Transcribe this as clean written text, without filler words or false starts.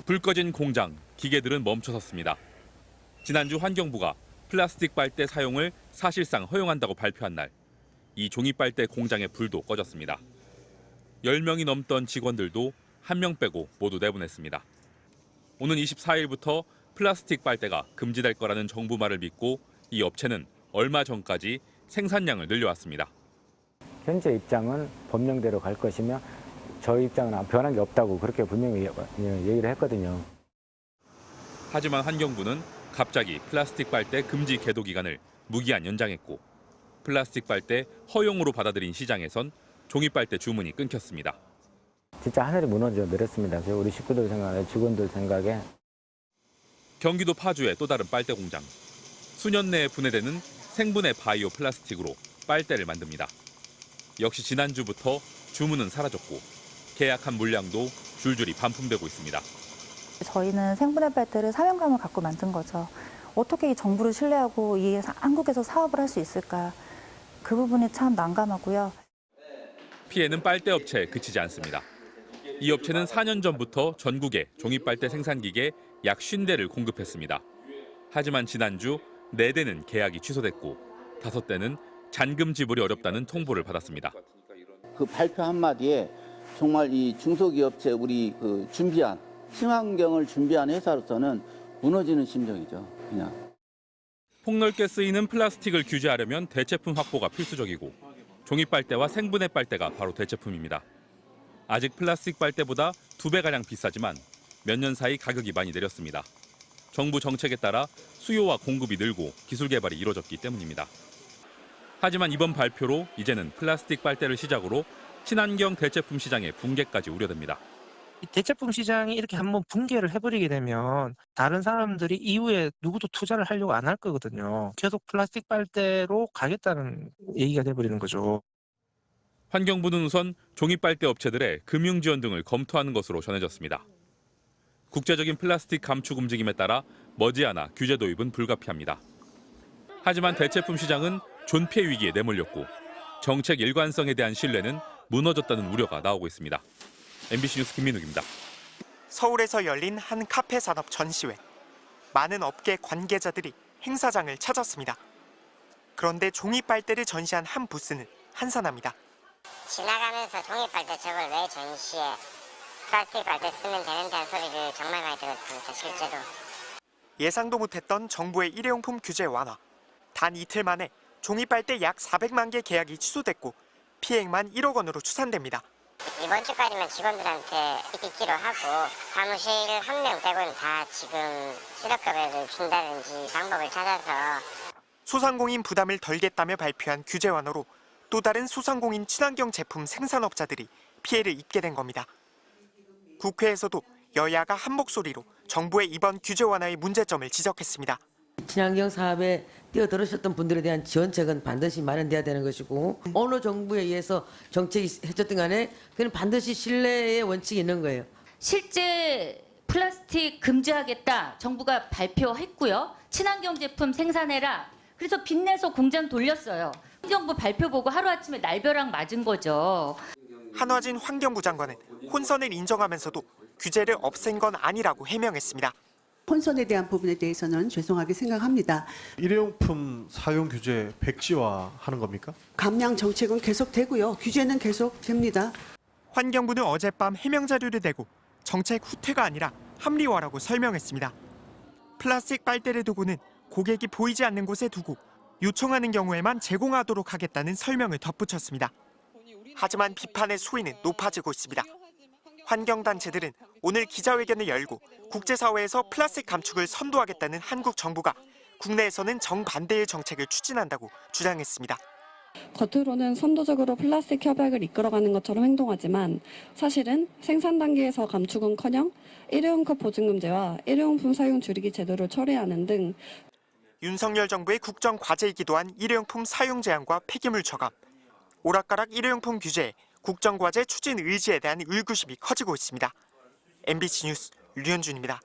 불 꺼진 공장, 기계들은 멈춰섰습니다. 지난주 환경부가 플라스틱 빨대 사용을 사실상 허용한다고 발표한 날, 이 종이 빨대 공장의 불도 꺼졌습니다. 10명이 넘던 직원들도 1명 빼고 모두 내보냈습니다. 오는 24일부터 플라스틱 빨대가 금지될 거라는 정부 말을 믿고 이 업체는 얼마 전까지 생산량을 늘려왔습니다. 현재 입장은 법령대로 갈 것이며 저희 입장은 변한 게 없다고 그렇게 분명히 얘기를 했거든요. 하지만 환경부는 갑자기 플라스틱 빨대 금지 계도 기간을 무기한 연장했고 플라스틱 빨대 허용으로 받아들인 시장에선 종이 빨대 주문이 끊겼습니다. 진짜 하늘이 무너져 내렸습니다. 우리 식구들 생각에, 직원들 생각에. 경기도 파주의 또 다른 빨대 공장. 수년 내에 분해되는 생분해 바이오 플라스틱으로 빨대를 만듭니다. 역시 지난주부터 주문은 사라졌고 계약한 물량도 줄줄이 반품되고 있습니다. 저희는 생분해 빨대를 사명감을 갖고 만든 거죠. 어떻게 이 정부를 신뢰하고 이 한국에서 사업을 할 수 있을까. 그 부분이 참 난감하고요. 피해는 빨대 업체에 그치지 않습니다. 이 업체는 4년 전부터 전국에 종이 빨대 생산기계 약 50대를 공급했습니다. 하지만 지난주 4대는 계약이 취소됐고 5대는 잔금 지불이 어렵다는 통보를 받았습니다. 그 발표 한마디에 정말 이 중소기업체 우리 준비한 친환경을 준비한 회사로서는 무너지는 심정이죠. 그냥. 폭넓게 쓰이는 플라스틱을 규제하려면 대체품 확보가 필수적이고 종이 빨대와 생분해 빨대가 바로 대체품입니다. 아직 플라스틱 빨대보다 2배가량 비싸지만 몇 년 사이 가격이 많이 내렸습니다. 정부 정책에 따라 수요와 공급이 늘고 기술 개발이 이루어졌기 때문입니다. 하지만 이번 발표로 이제는 플라스틱 빨대를 시작으로 친환경 대체품 시장의 붕괴까지 우려됩니다. 대체품 시장이 이렇게 한번 붕괴를 해버리게 되면 다른 사람들이 이후에 누구도 투자를 하려고 안 할 거거든요. 계속 플라스틱 빨대로 가겠다는 얘기가 돼버리는 거죠. 환경부는 우선 종이 빨대 업체들의 금융 지원 등을 검토하는 것으로 전해졌습니다. 국제적인 플라스틱 감축 움직임에 따라 머지않아 규제 도입은 불가피합니다. 하지만 대체품 시장은 존폐 위기에 내몰렸고 정책 일관성에 대한 신뢰는 무너졌다는 우려가 나오고 있습니다. MBC 뉴스 김민욱입니다. 서울에서 열린 한 카페 산업 전시회. 많은 업계 관계자들이 행사장을 찾았습니다. 그런데 종이 빨대를 전시한 한 부스는 한산합니다. 지나가면서 종이 빨대 저걸 왜 전시해? 플라스틱 빨대 쓰면 되는다는 소리를 정말 많이 들었습니다. 실제로. 예상도 못했던 정부의 일회용품 규제 완화. 단 이틀 만에 종이 빨대 약 400만 개 계약이 취소됐고 피해액만 1억 원으로 추산됩니다. 이번 주까지만 직원들한테 있기로 하고 사무실 1명 빼고는 다 지금 실업급여를 준다든지 방법을 찾아서 소상공인 부담을 덜겠다며 발표한 규제 완화로 또 다른 소상공인 친환경 제품 생산업자들이 피해를 입게 된 겁니다. 국회에서도 여야가 한 목소리로 정부의 이번 규제 완화의 문제점을 지적했습니다. 친환경 사업에 뛰어들으셨던 분들에 대한 지원책은 반드시 마련돼야 되는 것이고 어느 정부에 의해서 정책이 해줬든 간에 그는 반드시 신뢰의 원칙이 있는 거예요. 실제 플라스틱 금지하겠다 정부가 발표했고요. 친환경 제품 생산해라. 그래서 빚내서 공장 돌렸어요. 정부 발표 보고 하루아침에 날벼락 맞은 거죠. 한화진 환경부 장관은 혼선을 인정하면서도 규제를 없앤 건 아니라고 해명했습니다. 혼선에 대한 부분에 대해서는 죄송하게 생각합니다. 일회용품 사용 규제 백지화하는 겁니까? 감량 정책은 계속되고요. 규제는 계속됩니다. 환경부는 어젯밤 해명 자료를 내고 정책 후퇴가 아니라 합리화라고 설명했습니다. 플라스틱 빨대를 두고는 고객이 보이지 않는 곳에 두고 요청하는 경우에만 제공하도록 하겠다는 설명을 덧붙였습니다. 하지만 비판의 수위는 높아지고 있습니다. 환경단체들은 오늘 기자회견을 열고 국제사회에서 플라스틱 감축을 선도하겠다는 한국 정부가 국내에서는 정반대의 정책을 추진한다고 주장했습니다. 겉으로는 선도적으로 플라스틱 협약을 이끌어가는 것처럼 행동하지만 사실은 생산 단계에서 감축은커녕 일회용컵 보증금제와 일회용품 사용 줄이기 제도를 철회하는 등 윤석열 정부의 국정 과제이기도 한 일회용품 사용 제한과 폐기물 처감, 오락가락 일회용품 규제에 국정과제 추진 의지에 대한 의구심이 커지고 있습니다. MBC 뉴스 류현준입니다.